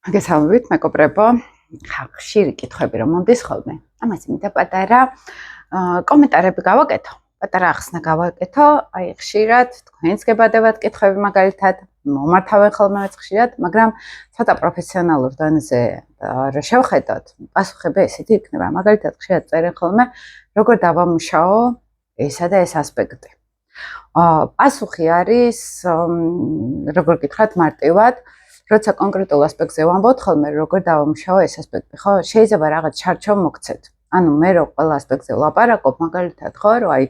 მოგესალმებით, მეგობრებო. ხშირი კითხვები რომ მომდის ხოლმე. ამას მინდა პატარა კომენტარები გავაკეთო. პატარა ახსნა გავაკეთო. აი ხშირად თქვენს გებადებათ კითხვები მაგალითად, მომართავენ ხოლმე ხშირად, მაგრამ ცოტა პროფესიონალურ დონეზე რა შევხედოთ, პასუხები ესეთი იქნება. მაგალითად ხშირად წერენ ხოლმე, როგორ დავამუშაო ესა და ეს ასპექტი. პასუხი არის, როგორ გითხრათ მარტივად, როცა კონკრეტულ ასპექტზე ვამბობთ ხოლმე როგორ დავამუშაო ეს ასპექტი, ხო? შეიძლება რაღაც ჩარჩო მოგცეთ. ანუ მე რო ყველა ასპექტზე ვლაპარაკობ, მაგალითად ხო, რომ აი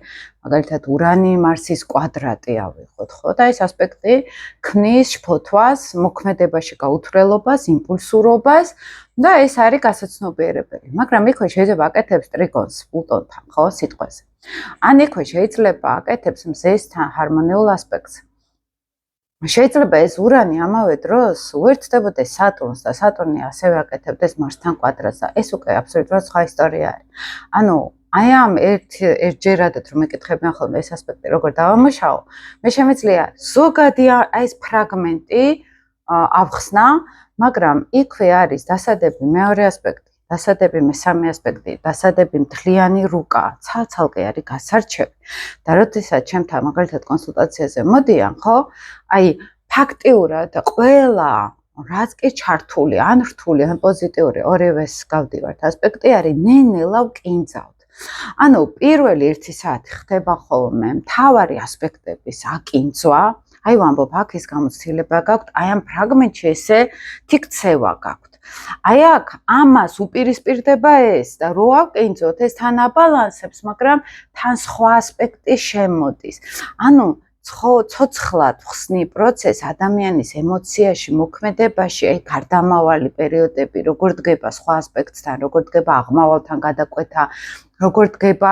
მაგალითად ურანი მარსის კვადრატი ავიღოთ, ხო? და ეს ასპექტი ქმნის შფოთვას, მოქმედებაში გაუთვლელობას, იმპულსურობას და ეს არის გასაცნობიერებელი. მაგრამ იქვე შეიძლება აკეთებს ტრიგონს პლუტონთან, ხო, სიტყვაზე. ან იქვე შეიძლება აკეთებს მზესთან ჰარმონიულ ასპექტს. შეიძლება ეს ურანი ამავე დროს უერთდებოდეს სატურნს და სატურნი ასევე აკეთებდეს მარსთან კვადრატს და ეს უკვე აბსოლუტურად სხვა ისტორია არის. ანუ აი ამ ერთჯერადად რომ ეკითხებიან ხოლმე ეს ასპექტი როგორ დავამუშაო, მე შემიძლია ზოგადი ეს ფრაგმენტი ავხსნა, მაგრამ იქვე არის დასადები მეორე ასპექტი, დასადები მესამე ასპექტი, დასადები მთლიანი რუკა, ცალ-ცალკე არის გასარჩევი. და როდესაც ჩემთან მაგალითად კონსულტაციაზე მოდიან, ხო? აი ფაქტიურად ყველა რაც კი ჩართული, ან რთული, ან პოზიტიური ორივეს გავდივართ ასპექტი არის ნელ-ნელა ვკინძავთ. ანუ პირველი 1 საათი ხდება ხოლმე მთავარი ასპექტების აკინძვა, აი ვამბობ, აქ ის გამოცდილება გაქვთ, აი ამ ფრაგმენტში ესე თიქცევა გაქვთ. აი აქ ამას უპირისპირდება ეს და რო ავკინძოთ ეს თან აბალანსებს, მაგრამ თან სხვა ასპექტი შემოდის. ანუ ცოცხლად ხსნი პროცესს ადამიანის ემოციაში, მოქმედებაში, აი გარდამავალი პერიოდები, როგორ დგება სხვა ასპექტთან, როგორ დგება აღმავალთან გადაკვეთა, როგორ დგება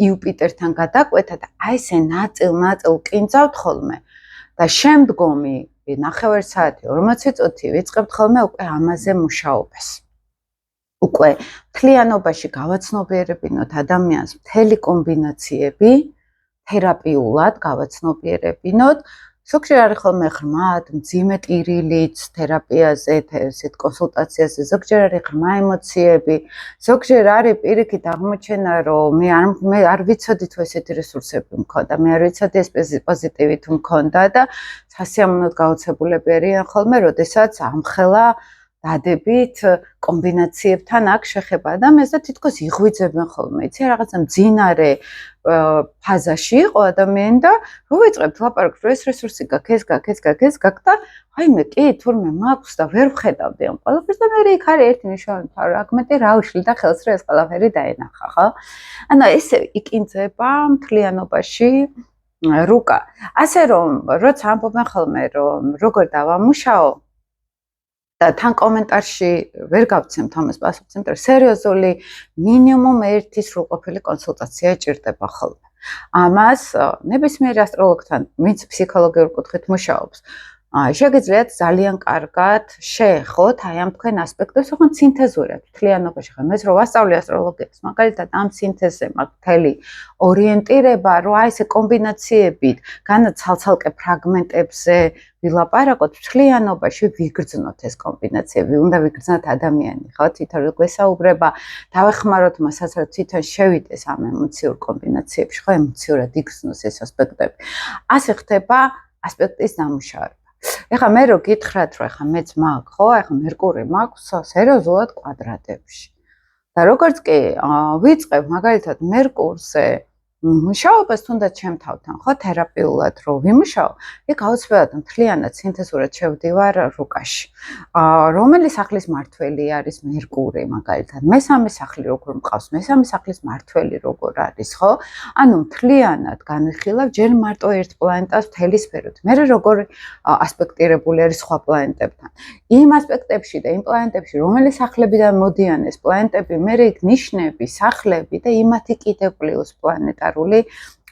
იუპიტერთან გადაკვეთა და აი ესე ნაწილ-ნაწილ კინძავთ ხოლმე და შემდგომი 9 საათი, 40 წუთი ვიწყებთ ხოლმე უკვე ამაზე მუშაობას. უკვე მთლიანობაში გავაცნობიერებინოთ ადამიანს მთელი კომბინაციები, თერაპიულად გავაცნობიერებინოთ. ზოგჯერ არის ხოლმე ღრმად, მძიმე ტირილიც თერაპიაზე, ესეთ კონსულტაციაზე, ზოგჯერ არის ღრმა ემოციები, ზოგჯერ არის პირიქით აღმოჩენა, რომ მე არ ვიცოდი თუ ესეთი რესურსები მქონდა, მე არ ვიცოდი ეს პოზიტივი თუ მქონდა და სასიამოვნოდ გაოცებულები არიან ხოლმე, როდესაც ამხელა დადებით კომბინაციებთან აქ შეხება ადამიანს და თითქოს იღვიძებენ ხოლმე. იცი რაღაცა მძინარე ფაზაში იყო ადამიანი და რო ვიწყებთ ლაპარაკს, რომ ეს რესურსი გაქვს, ეს გაქვს, ეს გაქვს, ეს გაქვს და აი მე კი თურმე მაქვს და ვერ ვხედავდი ამ ყველაფერს და მე იქ არის ერთი ნიშანი, აქ მეტი რა უშლი და ხელს რომ ეს ყველაფერი დაენახა, ხო? ანუ ესე იკინძება მთლიანობაში რუკა. ასე რომ, როცა ამბობენ ხოლმე, რომ როგორ დავამუშაო და თან კომენტარში ვერ გავცემთ ამას პასუხს, იმიტომ რომ სერიოზული მინიმუმ 1 სრულყოფილი კონსულტაცია ჭირდება ხოლმე. ამას ნებისმიერ ასტროლოგთან, ვინც ფსიქოლოგიურ კუთხით მუშაობს, შეგიძლიათ ძალიან კარგად შეეხოთ აი ამ თქვენ ასპექტებს, ოღონდ სინთეზურად, მთლიანობაში. ხა მე რო ვასწავლე ასტროლოგიას, მაგალითად ამ სინთეზზე მაქვს მთელი ორიენტირება, რომ აი ესე კომბინაციებით, განაც ცალ-ცალკე ფრაგმენტებზე ვილაპარაკოთ, მთლიანობაში ვიგრძნოთ ეს კომბინაციები, უნდა ვიგრძნოთ ადამიანი, ხო? თვითონ გვესაუბრება, დავეხმაროთ მასაც, რომ თვითონ შევიდეს ამ ემოციურ კომბინაციებში, ხო? ემოციურად იგრძნოს ეს ასპექტები. ასე ხდება ასპექტის დამუშავება. ეხლა მე რო გითხრათ, რომ ეხლა მეც მაქვს, ხო? ეხლა მერკური მაქვს სერიოზულად კვადრატებში. და როგორც კი ვიწყებ მაგალითად მერკურზე მუშაობას თუნდაც ჩემ თავთან, ხო, თერაპიულად რო ვიმუშაო, იქ აუცილებლად მთლიანად სინთეზურად შევდივარ რუკაში. რომელი სახლის მართველი არის მერკური მაგალითად, მესამე სახლი როგორ მყავს, მესამე სახლის მართველი როგორ არის, ხო? ანუ მთლიანად განვიხილავ ჯერ მარტო ერთ პლანეტას მთელი სფეროთ. მე როგორ ასპექტირებული არის სხვა პლანეტებთან. იმ ასპექტებში და იმ პლანეტებში, რომელი სახლებიდან მოდიან ეს პლანეტები, მე იქ ნიშნები, სახლები და იმათი კიდევ პლუს პლანეტარული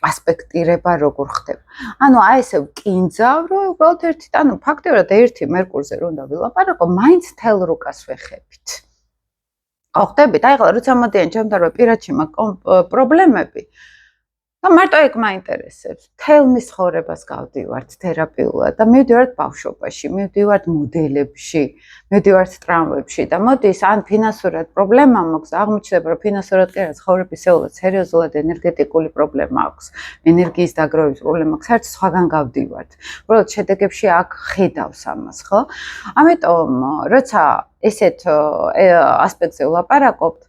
ასპექტირება როგორ ხდება. ანუ აი ესე ვკინძავ, რომ უბრალოდ ანუ ფაქტიურად ერთი მერკურზე რო უნდა ვილაპარაკო, მაინც თელ რუკას ვეხებით. ხო, ხდებით? აი, ხლა როცა მოდიან ჩემთან რომ პირადში მაქვს პრობლემები და მარტო ეგ მაინტერესებს. თელმის ცხოვრებას გავდივართ თერაპიულად და მივდივართ ბავშვობაში, მივდივართ მოდელებში, მივდივართ ტრამვებში და მოდის ან ფინანსურად პრობლემა მაქვს, აღმოჩნდება რომ ფინანსურად კი არა, ცხოვრებისეულად სერიოზულად ენერგეტიკული პრობლემა აქვს, ენერგიის დაგროვების პრობლემა აქვს, საერთოდ სხვაგან გავდივართ. უბრალოდ შედეგებში აქ ხედავს ამას, ხო? ამიტომ როცა ესეთ ასპექტზე ვლაპარაკობთ,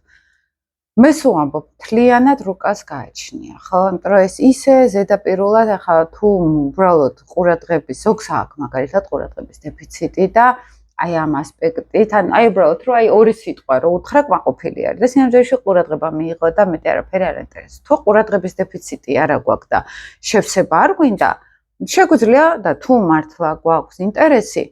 მე სულ ამბობ, თლიანად რუკას გააჩნია, ხო? იმიტომ რომ ეს ისე ზედაპირულად ახლა თუ უბრალოდ ყურადღების ზოგს აქვს მაგალითად ყურადღების დეფიციტი და აი ამ ასპექტით, აი უბრალოდ რომ აი ორი სიტყვა რო უთხრა კმაყოფილი არის და სინამდვილეში ყურადღება მიიღო და მეტი არაფერი არ ინტერესებს. თუ ყურადღების დეფიციტი არა გვაქვს და შევსება არ გვინდა, შეგვიძლია და თუ მართლა გვაქვს ინტერესი,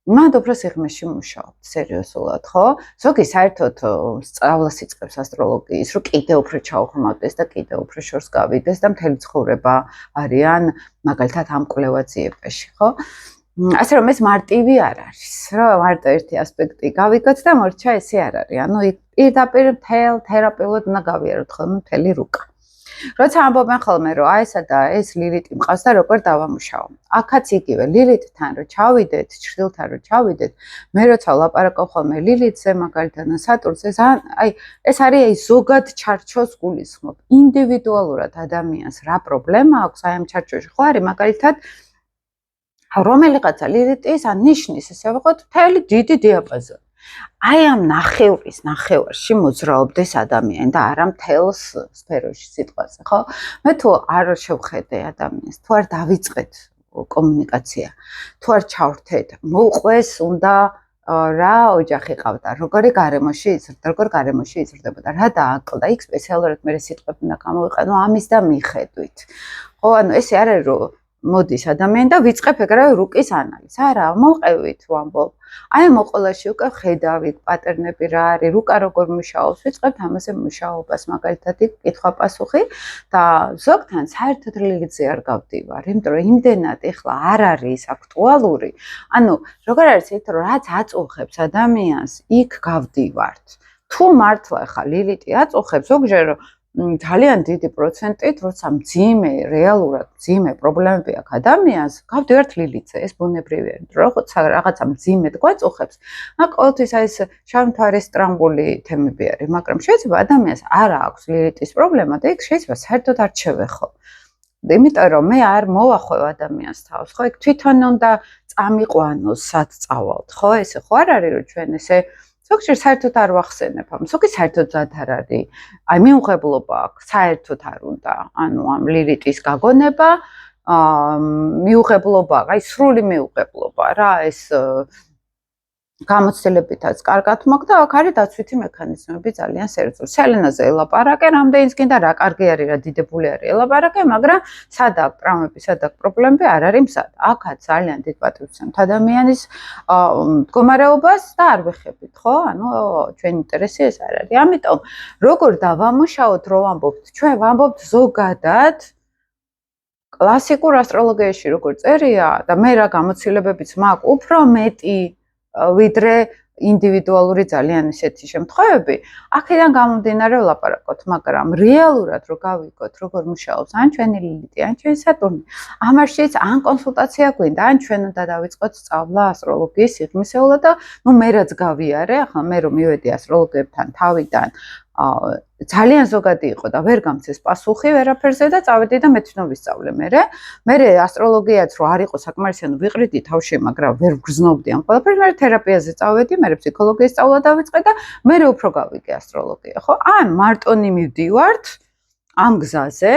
მანდ უფრო სიღრმეში მუშაობთ სერიოზულად, ხო? ზოგი საერთოდ სწავლას იწყებს ასტროლოგიის, რომ კიდე უფრო ჩაუხმავდეს და კიდე უფრო შორს გავიდეს და მთელი ცხოვრება არიან მაგალითად ამ კვლევაციებაში, ხო? ასე რომ ეს მარტივი არ არის, რომ მარტო ერთი ასპექტი გავიგოთ და მორჩა ესე არ არის. ანუ პირდაპირ მთელ თერაპიულად უნდა გავიაროთ ხოლმე მთელი რუკა. როცა ამბობენ ხოლმე რომ აი ესა და ეს ლილიტი მყავს და როგორ დავამუშაო. აქაც იგივე ლილიტთან რომ ჩავიდეთ, ჩრდილთან რომ ჩავიდეთ, მე როცა ვლაპარაკობ ხოლმე ლილიტზე მაგალითად და სატურნზე, აი ეს არის აი ზოგად ჩარჩოს გულისხმობ. ინდივიდუალურად ადამიანს რა პრობლემა აქვს აი ამ ჩარჩოში ხო არის მაგალითად რომელიღაცა ლილიტის ან ნიშნის ესე ვიყოთ მთელი დიდი დიაპაზონი. აი ამ ნახევარში მოძრაობდეს ადამიანი და არა მთელს სფეროში სიტყვაზე, ხო? მე თუ არ შევხედე ადამიანს, თუ არ დავიწყეთ კომუნიკაცია, თუ არ ჩავრთეთ, მოუყვეს უნდა რა ოჯახი ყავდა, როგორ გარემოში იზრდებოდა, რა დააკლდა, იქ სპეციალურად მე სიტყვები უნდა გამოვიყენო ამის და მიხედვით. ხო, ანუ ესე არ არის რომ მოდის ადამიანი და ვიწყებ ეგრევე რუკის ანალიზს. არა, მოვყევით ვამბობ. აი მოყოლაში უკვე ხედავით პატერნები რა არის, რუკა როგორ მუშაობს, ვიწყებთ ამაზე მუშაობას, მაგალითად იქ კითხვა-პასუხი და ზოგთან საერთოდ ლილიტზე არ გავდივარ, იმიტომ რომ იმდენად ეხლა არ არის აქტუალური. ანუ როგორ არის ეს რომ რაც აწუხებს ადამიანს, იქ გავდივართ. თუ მართლა ეხლა ლილიტი აწუხებს, ზოგჯერ ძალიან დიდი პროცენტით, როცა რეალურად მძიმე პრობლემები აქვს ადამიანს, გავდივართ ლილიტზე, ეს ბუნებრივია, როცა რაღაცა მძიმედ გვაწუხებს, აქ ყოველთვის აი ეს შავ-მთვარის ტრამბული თემები არის, მაგრამ შეიძლება ადამიანს არ აქვს ლილიტის პრობლემა და იქ შეიძლება საერთოდ არ შევეხო. იმიტომ რომ მე არ მოვახვევ ადამიანს თავს, ხო, იქ თვითონ უნდა წამიყვანოს, სად წავალთ, ხო, ესე ხო არ არის რომ ჩვენ ესე ზოგჯერ საერთოდ არ ვახსენებ ამ, ზოგი საერთოდ ზად არ არის. აი მიუღებლობა აქვს, საერთოდ არ უნდა. ანუ ამ ლილიტის გაგონება, მიუღებლობა, აი სრული მიუღებლობა რა, ეს გამოცდილებითაც კარგად მაქვს და აქ არის დაცვითი მექანიზმები ძალიან სერიოზული. სელენაზე ელაპარაკე, რამდენიც გინდა რა კარგი არის, რა დიდებული არის ელაპარაკე, მაგრამ სად აქვს ტრამვები, სად აქვს პრობლემები, არ არის მზად. აქაც ძალიან დიდ პატივს ვცემთ ადამიანის მდგომარეობას და არ ვეხებით, ხო? ანუ ჩვენ ინტერესი ეს არ არის. ამიტომ როგორ დავამუშაოთ, რო ვამბობთ, ჩვენ ვამბობთ ზოგადად კლასიკურ ასტროლოგიაში როგორ წერია და მე რა გამოცდილებებიც მაქვს, უფრო მეტი ვიდრე ინდივიდუალური ძალიან ისეთი შემთხვევები, აქედან გამომდინარე ვლაპარაკოთ, მაგრამ რეალურად რო გავიგოთ, როგორ მუშაობს ან ჩვენი ლილიტი, ან ჩვენი სატურნი, ამაშიც ან კონსულტაცია გვინდა, ან ჩვენ უნდა დავიწყოთ სწავლა ასტროლოგიის სიღრმისეულად და მე რაც გავიარე, ახლა მე რომ მივედი ასტროლოგებთან თავიდან, ძალიან ზოგადი იყო და ვერ გამცეს პასუხი ვერაფერზე და წავედი და მეც ვისწავლე მერე. მერე ასტროლოგიაც რო არ იყო საკმარისი, ანუ ვიყრიდი თავში, მაგრამ ვერ ვგრძნობდი ამ ყველაფერს, მერე თერაპიაზე წავედი, მერე ფსიქოლოგიის სწავლა დავიწყე და მერე უფრო გავიგე ასტროლოგია, ხო? ან მარტონი მივდივართ ამ გზაზე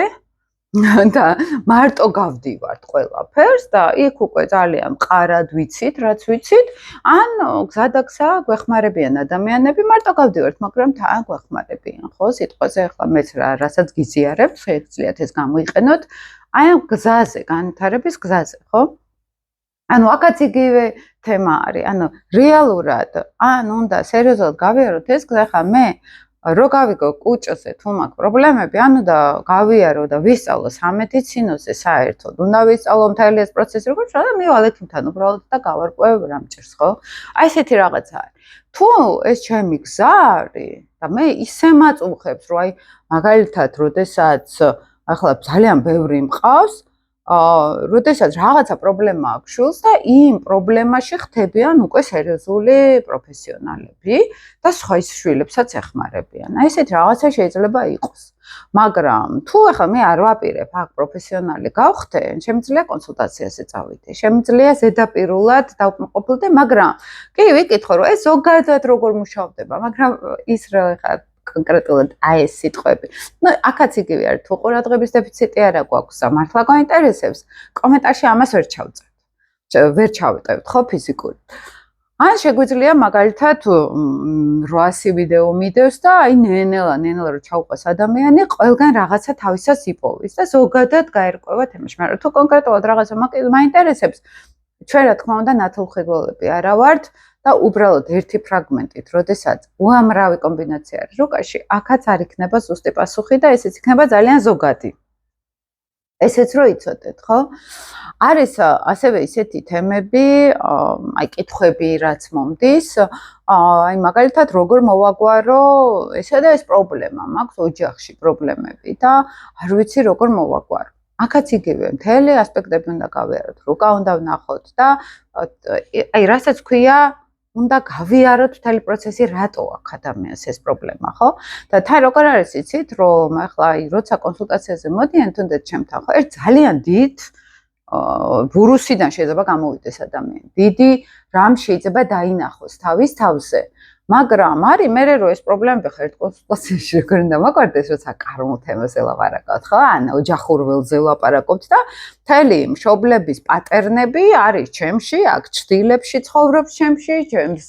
და მარტო გავდივართ ყველაფერს და იქ უკვე ძალიან მყარად ვიცით, რაც ვიცით, ან გზადაგსა გვეხმარებიან ადამიანები, მარტო გავდივართ, მაგრამ თან გვეხმარებიან, ხო? სიტყვაზე ახლა მეც რასაც გიზიარებთ, შეგიძლიათ ეს გამოიყენოთ, აი ამ გზაზე, განვითარების გზაზე, ხო? ანუ აქაც იგივე თემა არის, ანუ რეალურად, ან უნდა სერიოზულად გავიაროთ ეს გზა, ხა მე რო გავიგო კუჭოზე თუ მაქვს პრობლემები, ანუ და გავიარო და ვისწავლო სამედიცინოზე საერთოდ, უნდა ვისწავლო მთელი ეს პროცესი როგორ და მივალ ექიმთან უბრალოდ და გავარკვევ რამჭერს, ხო? აი ესეთი რაღაცა არის. თუ ეს ჩემი გზა არის და მე ისე მაწუხებს, რომ აი მაგალითად, როდესაც ახლა ძალიან ბევრი მყავს, როდესაც რაღაცა პრობლემა აქვს შულს და იმ პრობლემაში ხდებიან უკვე სერიოზული პროფესიონალები და სხვა შვილებსაც ეხმარებიან. აი ესეთი რაღაცა შეიძლება იყოს. მაგრამ თუ ახლა მე არ ვაპირებ აქ პროფესიონალი გავხდე, შემიძლია კონსულტაციაზე წავიდე. შემიძლია ზედაპირულად დავკმაყოფილდე, მაგრამ კი ვიკითხო რომ ეს ზოგადად როგორ მუშავდება, მაგრამ ის რა ხა კონკრეტულად აი ეს სიტყვები. ნუ აქაც იგივე არის, თუ ყურადღების დეფიციტი არა გვაქვს და მართლა გვაინტერესებს, კომენტარში ამას ვერ ჩავწერთ. ვერ ჩავეტევთ ხო ფიზიკურად. ან შეგვიძლია მაგალითად 800 ვიდეო მიდევს და აი ნენელა რო ჩაუყვეს ადამიანი, ყველგან რაღაცა თავისას იპოვის და ზოგადად გაერკვევა თემაში. მაგრამ თუ კონკრეტულად რაღაცა მაინტერესებს, ჩვენ რა თქმა უნდა ნათელხმელები არა ვართ და უბრალოდ ერთი ფრაგმენტით, როდესაც უამრავი კომბინაცია არის რუკაში, აქაც არ იქნება ზუსტი პასუხი და ესეც იქნება ძალიან ზოგადი. ესეც რო იცოდეთ, ხო? არის ასევე ისეთი თემები, აი კითხვები რაც მომდის, აი მაგალითად როგორ მოვაგვარო ესა და ეს პრობლემა, მაქვს ოჯახში პრობლემები და არ ვიცი როგორ მოვაგვარო. აქაც იგივე მთელი ასპექტები უნდა გავიაროთ, რუკა უნდა ვნახოთ და აი რასაც ქვია უნდა გავიაროთ მთელი პროცესი, რატო აქვს ადამიანს ეს პრობლემა, ხო? და თან როგორ არის იცით, რომ ახლა აი როცა კონსულტაციაზე მოდიან თუნდაც ჩემთან, ხო, ერთ ძალიან დიდ ბურუსიდან შეიძლება გამოვიდეს ადამიანი. დიდი რამ შეიძლება დაინახოს თავის თავზე. მაგრამ არის მე რო ეს პრობლემები ხა ერთ კონსულტაციაში როგორ უნდა მაგვარდეს, როცა კარმო თემაზე ლაპარაკობთ, ხო? ან ოჯახურ ველზე ლაპარაკობთ და მთელი მშობლების პატერნები არის ჩემში, აქ ჩtildeებში ცხოვრობს ჩემში, ჩემს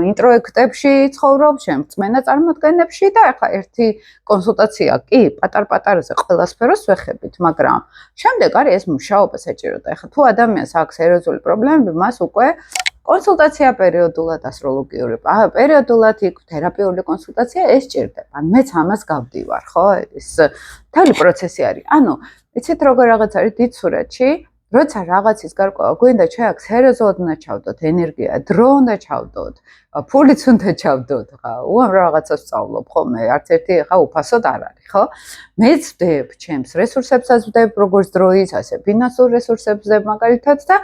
ინტროექტებში ცხოვრობს, ჩემს წმენა წარმოდგენებში და ახლა ერთი კონსულტაცია კი პატარ-პატარაზე ყველა სფეროს ვეხებით, მაგრამ შემდეგ არის ეს მუშაობა საჭირო და ახლა თუ ადამიანს აქვს სერიოზული პრობლემები, მას უკვე კონსულტაცია პერიოდულად ასტროლოგიური, პერიოდულად იქ თერაპიული კონსულტაცია ეს ჭირდება. მეც ამას გავდივარ, ხო? ეს მთელი პროცესი არის. ანუ, იცით როგორ რაღაც არის დიდ სურათში, როცა რაღაცის გარკვევა გვინდა, ჩვენ აქ სერიოზულად უნდა ჩავდოთ ენერგია, დრო უნდა ჩავდოთ, ფულიც უნდა ჩავდოთ, ხა, უამრავ რაღაცას ვსწავლობ, ხო? მე არც ერთი ხა უფასოდ არ არის, ხო? მეც ვდებ ჩემს რესურსებსაც ვდებ, როგორც დროის, ასე ფინანსურ რესურსებს ვდებ მაგალითად და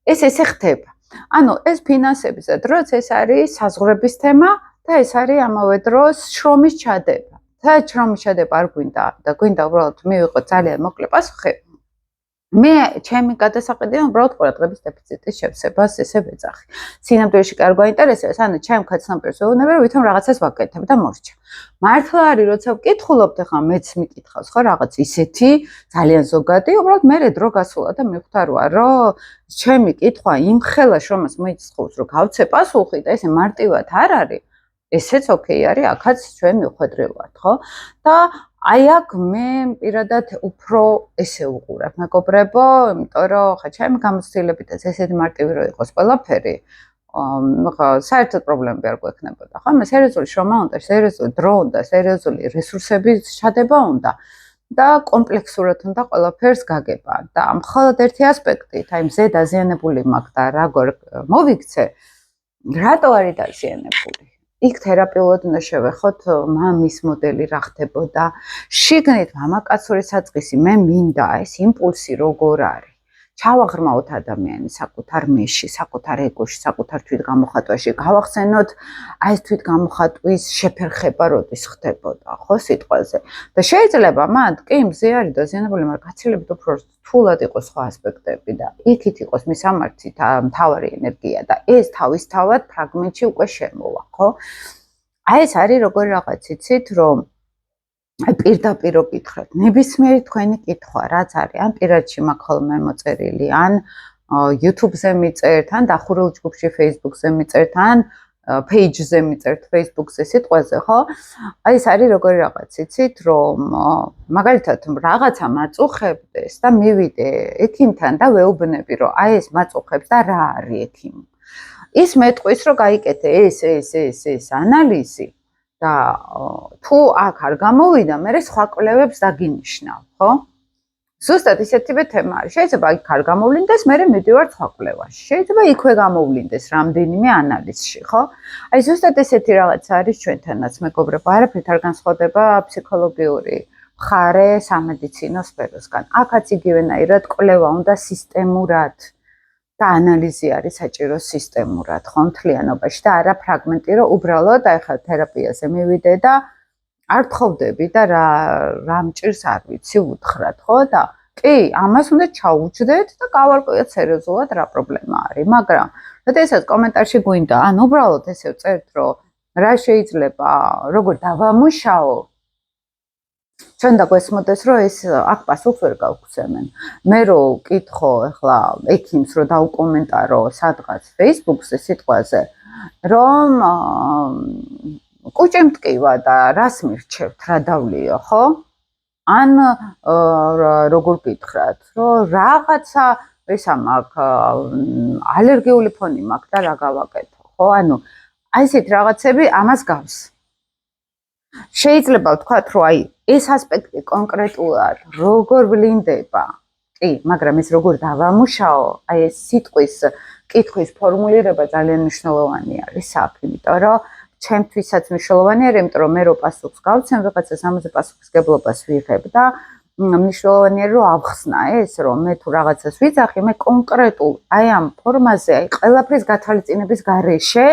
ესე ხდება. ანუ ეს ფინანსების და დროც ეს არის საზღვრების თემა და ეს არის ამავე დროს შრომის ჩადება. და შრომის ჩადება არ გვინდა და გვინდა უბრალოდ მივიღოთ ძალიან მოკლე პასუხი. მე ჩემი გადასაყედია უბრალოდ ყურადღების დეფიციტის შევსებას ესე ვეძახი. სინამდვილეში კარგ გვაინტერესებს, ანუ ჩემ ქაცნაპირს ვეუბნები, რომ ვითომ რაღაცას ვაკეთებ და მორჩა. მართლა არის, როცა ვკითხულობთ, ახლა მეც მიკითხავს ხო რაღაც ისეთი ძალიან ზოგადი, უბრალოდ მე დრო გასულა და მივხვდაროა, რომ ჩემი კითხვა იმ ხელა შრომას მოიწყობს, რომ გავცე პასუხი და ესე მარტივად არ არის. ესეც ოკეი არის, აქაც ჩვენ მივხვედრილ ვართ, ხო? და აი აქ მე პირადად უფრო ესე უყურებ მეგობრებო, იმიტომ რომ ხა ჩემი გამოცდილებითაც ესეთი მარტივი რო იყოს ყველაფერი, ხა საერთოდ პრობლემები არ გვექნებოდა, ხო? მე სერიოზული შრომა უნდა, სერიოზული დრო უნდა, სერიოზული რესურსების ჩადება უნდა და კომპლექსურად უნდა ყველაფერს გაგება. და მხოლოდ ერთი ასპექტით, აი მზე დაზიანებული მაქვს და როგორ მოვიქცე, რატო არის დაზიანებული? იქ თერაპიულად უნდა შევეხოთ მამის მოდელი რა ხდებოდა. შიგნით მამაკაცური საწყისი მე მინდა ეს იმპულსი როგორ არის. ჩავაღრმავოთ ადამიანი საკუთარ მეში, საკუთარ ეგოში, საკუთარ თვითგამოხატვაში, გავახსენოთ აი ეს თვითგამოხატვის შეფერხება როდის ხდებოდა, ხო, სიტყვაზე. და შეიძლება მათ კი მზე არის დაზიანებული, მაგრამ გაცილებით უფრო რთულად იყოს სხვა ასპექტები და იქით იყოს მისამართი მთავარი ენერგია და ეს თავისთავად ფრაგმენტში უკვე შემოვა, ხო? აი ეს არის როგორი რაღაც იცით, რომ აი პირდაპირ გითხრათ, ნებისმიერი თქვენი კითხვა, რაც არის, ან პირადში მაქვს ხოლმე მოწერილი, ან YouTube-ზე მიწერთ, ან დახურულ ჯგუფში Facebook-ზე მიწერთ, ან page-ზე მიწერთ Facebook-ზე სიტყვაზე, ხო? აი ეს არის როგორი რაღაც იცით, რომ მაგალითად რაღაცა მაწუხებდეს და მივიდე ექიმთან და ვეუბნები, რომ აი ეს მაწუხებს და რა არის ექიმ. ის მეტყვის, რომ გაიკეთე ეს ანალიზი და თუ აქ არ გამოვიდა, მე სხვა კვლევებს დაგინიშნავ, ხო? ზუსტად ისეთივე თემა არის. შეიძლება იქ არ გამოვლინდეს, მე მივდივარ სხვა კვლევაში. შეიძლება იქვე გამოვლინდეს რამდენიმე ანალიზში, ხო? აი ზუსტად ესეთი რაღაც არის ჩვენთანაც, მეგობრებო, არაფრით არ განსხვავდება ფსიქოლოგიური მხარე სამედიცინო სფეროსგან. აქაც იგივენაირად კვლევა უნდა სისტემურად და ანალიზი არის საჭირო სისტემურად, ხო, მთლიანობაში და არა ფრაგმენტი, რომ უბრალოდ აი ხა თერაპიაზე მივიდე და არ თხოვდები და რა მჭირს არ ვიცი უთხრათ, ხო და კი, ამას უნდა ჩაუჯდეთ და გავარკვიოთ სერიოზულად რა პრობლემა არის, მაგრამ როდესაც კომენტარში გვინდა, ან უბრალოდ ესე ვწერთ, რომ რა შეიძლება, როგორ დავამუშაო, ჩვენ დაგვესმოდეს, რომ ეს აქ პასუხს ვერ გავგზავნენ. მე რო ვკითხო ახლა ექიმს, რომ დაუკომენტარო სადღაც Facebook-ზე სიტყვაზე, რომ კუჭი მტკივა და რას მირჩევთ, რა დავლიო, ხო? ან როგორ გითხრათ, რომ რაღაცა ესა მაქვს ალერგიული ფონი მაქვს და რა გავაკეთო, ხო? ანუ აი ესეთ რაღაცები ამას გავს. შეიძლება ვთქვათ, რომ აი ეს ასპექტი კონკრეტულად როგორ ვლინდება, კი, მაგრამ ეს როგორ დავამუშაო, აი ეს სიტყვის კითხვის ფორმულირება ძალიან მნიშვნელოვანი არის აქ, იმიტომ რომ ჩემთვისაც მნიშვნელოვანი არის, იმიტომ რომ მე რო პასუხს გავცემ, ვიღაცას ამაზე პასუხისგებლობას ვიღებ და მნიშვნელოვანია რომ ავხსნა ეს, რომ მე თუ რაღაცას ვიძახი, მე კონკრეტულ აი ამ ფორმაზე, აი ყველაფრის გათვალისწინების გარეშე,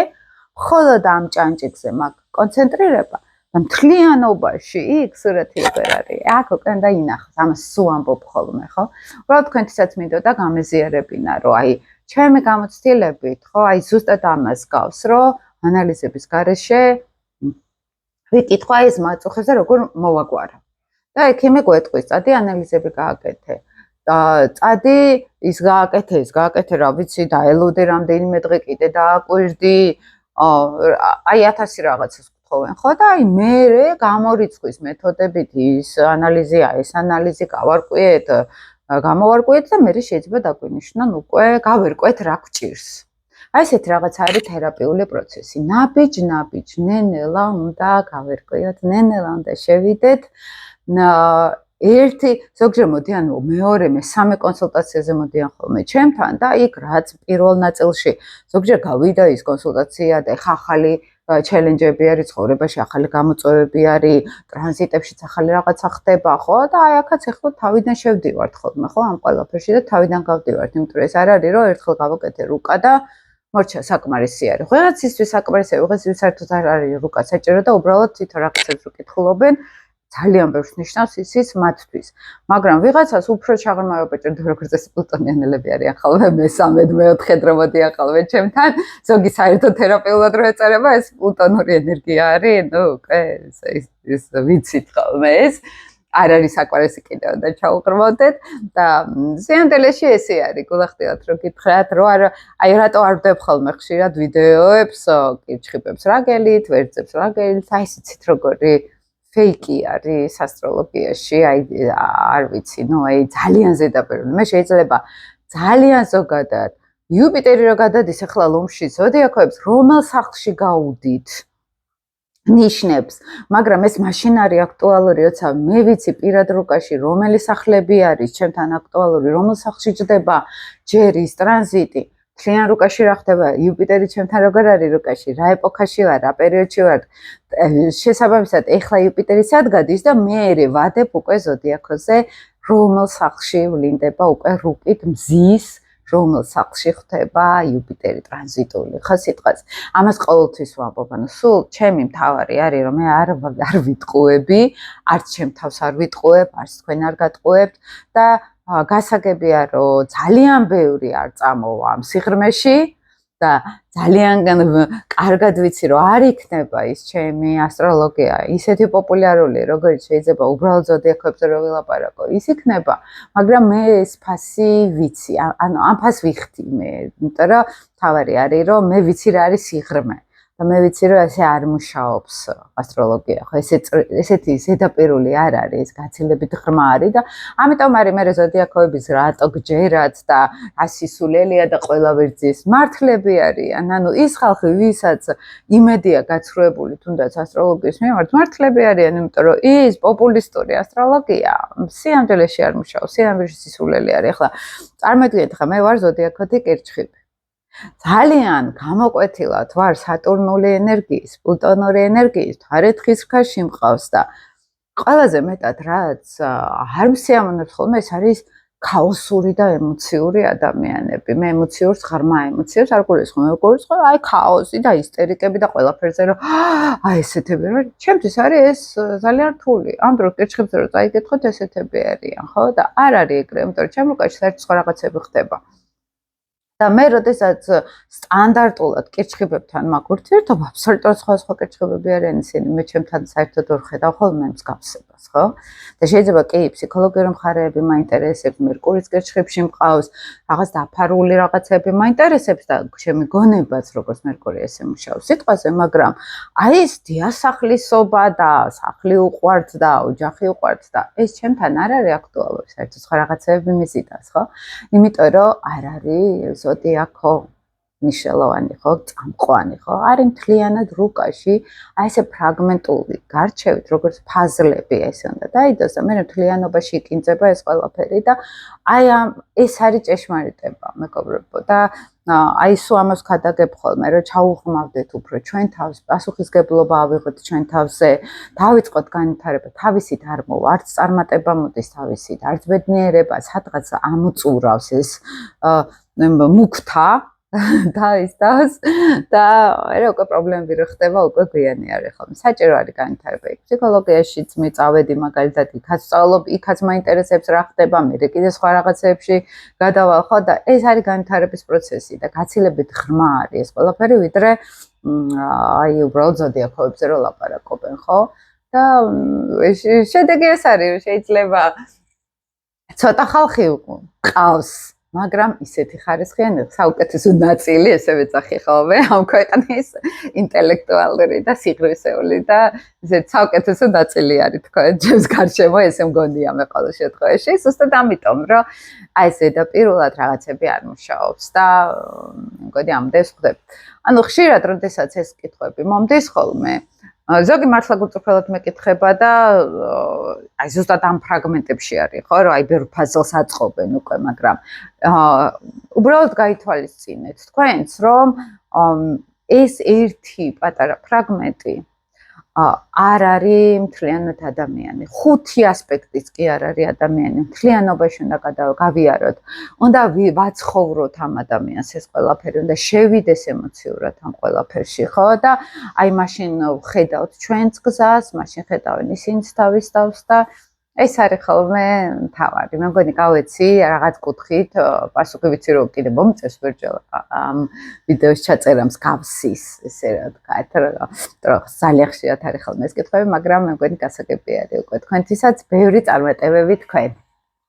მხოლოდ ამ ჭანჭიქზე მაქვს კონცენტრირება და მთლიანობაში იქ სურათი ვერ არის. აქ უკან დაინახავს, ამას სულ ამბობ ხოლმე, ხო? უბრალოდ თქვენთვისაც მინდოდა გამეზიარებინა, რომ აი ჩემი გამოცდილებით, ხო, აი ზუსტად ამას გავს, რომ ანალიზების გარეშე ვიკითხვა ეს მაწუხებზე როგორ მოვაგვარა. და ექიმი გვეტყვის, წადი ანალიზები გააკეთე. და წადი ის გააკეთე, რა ვიცი, დაელოდე რამდენიმე დღე კიდე დააკვირდი, აი 1000 რაღაცას გთხოვენ, ხო? და აი მერე გამორიცხვის მეთოდებით ის ანალიზია, ეს ანალიზი გავარკვიეთ, გამოვარკვიეთ და მერე შეიძლება დაგვინიშნონ უკვე გავერკვეთ რა გვჭირს. აი ესეთ რაღაც არის თერაპიული პროცესი. ნაბიჯ, ნენელა უნდა გავერკვიოთ, ნენელა უნდა შევიდეთ. ერთი ზოგჯერ მოდიან მეორე, მესამე კონსულტაციაზე მოდიან ხოლმე ჩემთან და იქ რაც პირველ ნაწილში ზოგჯერ გავიდა ის კონსულტაცია და ეხა ახალი ჩელენჯები არის ცხოვრებაში, ახალი გამოწვევები არის, ტრანზიტებშიც ახალი რაღაცა ხდება, ხო? და აი აქაც ეხლა თავიდან შევდივართ ხოლმე, ხო, ამ ყველაფერში და თავიდან გავდივართ, იმიტომ რომ ეს არ არის რომ ერთხელ გავაკეთე რუკა და მორჩა საკმარისი არის. ვიღაცისთვის საკმარისია, ვიღაცისთვის საერთოდ არ არის რუკა საჭირო და უბრალოდ თვითონ რაღაცებს რო კითხულობენ, ძალიან ბევრს ნიშნავს ის მათთვის. მაგრამ ვიღაცას უფრო ჩაღრმავება ჭირდება, როგორც ეს პლუტონიანელები არიან ხოლმე მესამედ, მეოთხედ რომ მოდიან ხოლმე ჩემთან, ზოგი საერთოდ თერაპიულად რო ეწერება, ეს პლუტონური ენერგია არის, ნუ უკვე ეს ვიცით ხოლმე ეს. არ არის საკმარისი კიდევ და ჩაუყრმოდეთ და სიამტელეში ესე არის, გულახდილად რო გითხრათ, რომ აი რატო არ ვდებ ხოლმე ხშირად ვიდეოებს, კირჩხიბებს რაგელით, ვერძებს რაგელით, აი ისიც როგორი ფეიკი არის ასტროლოგიაში, აი არ ვიცი, ნუ აი ძალიან ზედაპირული. მე შეიძლება ძალიან ზოგადად იუპიტერი რო გადადის ახლა ლომში, ზოდიაქოებს რომელ სახლში გაუდით ნიშნებს, მაგრამ ეს მაშინ არის აქტუალური, როცა მე ვიცი პირად რუკაში რომელი სახლები არის ჩემთან აქტუალური, რომელ სახლში ჯდება ჯერ ის ტრანზიტი. მთლიან რუკაში რა ხდება, იუპიტერი ჩემთან როგორ არის რუკაში, რა ეპოქაში ვარ, რა პერიოდში ვარ. შესაბამისად, ეხლა იუპიტერი სად გადის და მე ვადებ უკვე ზოდიაქოზე, რომელ სახლში ვლინდება უკვე რუკით მზის, რომელ სახლში ხდება იუპიტერი ტრანზიტული, ხო სიტყვას. ამას ყოველთვის ვამბობ, ანუ სულ ჩემი მთავარი არის, რომ მე არ ვიტყუები, არც ჩემ თავს არ ვიტყუებ, არც თქვენ არ გატყუებთ და გასაგებია, რომ ძალიან ბევრი არ წამოვა ამ სიღრმეში და ძალიან კარგად ვიცი, რომ არ იქნება ის ჩემი ასტროლოგია ისეთი პოპულარული, როგორც შეიძლება უბრალოდ ზოდიაქოებზე რო ვილაპარაკო, ის იქნება, მაგრამ მე ეს ფასი ვიცი, ანუ ამ ფასს ვიხდი მე, იმიტომ რომ თავარი არის, რომ მე ვიცი რა არის სიღრმე. და მე ვიცი რომ ესე არ მუშაობს ასტროლოგია, ხო ესეთი ზედაპირული არ არის, ეს გაცილებით ღრმა არის და ამიტომ არის მე ზოდიაქოების რატო გჯერათ და ასისულელია და ყველა ვერძის მართლები არიან, ანუ ის ხალხი, ვისაც იმედია გაცხრუებული თუნდაც ასტროლოგიის მიმართ, მართლები არიან, იმიტომ რომ ის პოპულისტური ასტროლოგია სიამტელეში არ მუშაობს, სიამტელეში სისულელი არის. ახლა წარმოიდგინეთ, ხა მე ვარ ზოდიაქოთი კირჩხიბი. ძალიან გამოკვეთილად ვარ სატურნული ენერგიის, პლუტონური ენერგიის, თვარეთხის რქაში მყავს და ყველაზე მეტად რაც არ მსიამოვნებს ხოლმე ეს არის ქაოსური და ემოციური ადამიანები. მე ემოციურს ღრმა ემოციებს არ გულისხმობ, მე გულისხმობ აი ქაოსი და ისტერიკები და ყველაფერზე რომ აი ესეთები რა. ჩემთვის არის ეს ძალიან რთული. ამ დროს კითხებზე რომ წაიკითხოთ ესეთები არიან, ხო? და არ არის ეგრე, იმიტომ რომ ჩემ უკაში საერთოდ სხვა რაღაცები ხდება. და მე როდესაც სტანდარტულად კირჩხიბებთან მაქვს ურთიერთობა, აბსოლუტურად სხვა კირჩხიბები არიან ისინი, მე ჩემთან საერთოდ ვერ ხედავ ხოლმე მსგავსებას, ხო? და შეიძლება კი ფსიქოლოგიური მხარეები მაინტერესებს, მერკურის კირჩხიბში მყავს, რაღაც დაფარული რაღაცები მაინტერესებს და ჩემი გონებაც როგორც მერკური ესე მუშაობს სიტყვაზე, მაგრამ აი ეს დიასახლისობა და სახლი უყვართ და ოჯახი უყვართ და ეს ჩემთან არ არის აქტუალური, საერთოდ სხვა რაღაცები მიზიდას, ხო? იმიტომ რომ არ არის ზოდიაქო ნიშნულოვანი ხო, წამყვანი ხო, არის მთლიანად რუკაში, აი ესე ფრაგმენტული გარჩევით, როგორც ფაზლები ესე უნდა დაიდოს და მე მთლიანობაში იკინძება ეს ყველაფერი და აი ეს არის ჭეშმარიტება, მეგობრებო და აი სულ ამას ვქადაგებ ხოლმე, რომ ჩაუღმავდეთ უფრო ჩვენ თავს, პასუხისგებლობა ავიღოთ ჩვენ თავზე, დავიწყოთ განვითარება, თავისით არ მოვა, არც წარმატება მოდის თავისით, არც ბედნიერება, სადღაც ამოწურავს ეს მუქთა და და რა უკვე პრობლემები რო ხდება, უკვე გვიანი არის ხოლმე. საჭირო არის განვითარება. ფსიქოლოგიაშიც მიწავედი მაგალითად, იქაც სწავლობ, იქაც მაინტერესებს რა ხდება, მე კიდე სხვა რაღაცებში გადავალ ხო და ეს არის განვითარების პროცესი და გაცილებით ღრმა არის ეს ყველაფერი, ვიდრე აი უბრალოდ ზოდიაქოებზე რო ლაპარაკობენ, ხო? და შედეგი ეს არის, რომ შეიძლება ცოტა ხალხი ყავს მაგრამ ისეთი ხარისხიანი საუკეთესო ნაწილი ესე ვეძახი ხოლმე ამ ქვეყნის ინტელექტუალური და სიღრმისეული და ისეთ საუკეთესო ნაწილი არის თქო ჩემს გარშემო ესე მგონია მე ყოველ შემთხვევაში ზუსტად ამიტომ რომ აი ეს ზედაპირულად რაღაცები არ მუშაობს და მგონი ამდენს ხდება ანუ ხშირად როდესაც ეს კითხვები მომდის ხოლმე ზოგი მართლა გულწრფელად მეკითხება და აი ზუსტად ამ ფრაგმენტებში არის ხო რომ აი ბევრ ფაზლს აწყობენ უკვე მაგრამ უბრალოდ გაითვალისწინეთ თქვენს რომ ეს ერთი პატარა ფრაგმენტი არ არის მთლიანად ადამიანი. 5 ასპექტიც კი არ არის ადამიანი. მთლიანობაში უნდა გავიაროთ. უნდა ვაცხოვროთ ამ ადამიანს ეს ყველაფერი, უნდა შევიდეს ემოციურად ამ ყველაფერში, ხო? და აი მაშინ ხედავთ ჩვენს გზას, მაშინ ხედავენ ისინიც თავის თავს და ეს არის ხოლმე თავარი. მე მგონი გავეცი რაღაც კუთხით პასუხი ვიცი რომ კიდე მომწევს ვერჯერ ამ ვიდეოს ჩაწერა მსგავსის ესე რა თქვა ძალიან ხშირად არის ხოლმე ეს კითხვები მაგრამ მე მგონი გასაგები არის უკვე თქვენთვისაც ბევრი წარმატებები თქვენ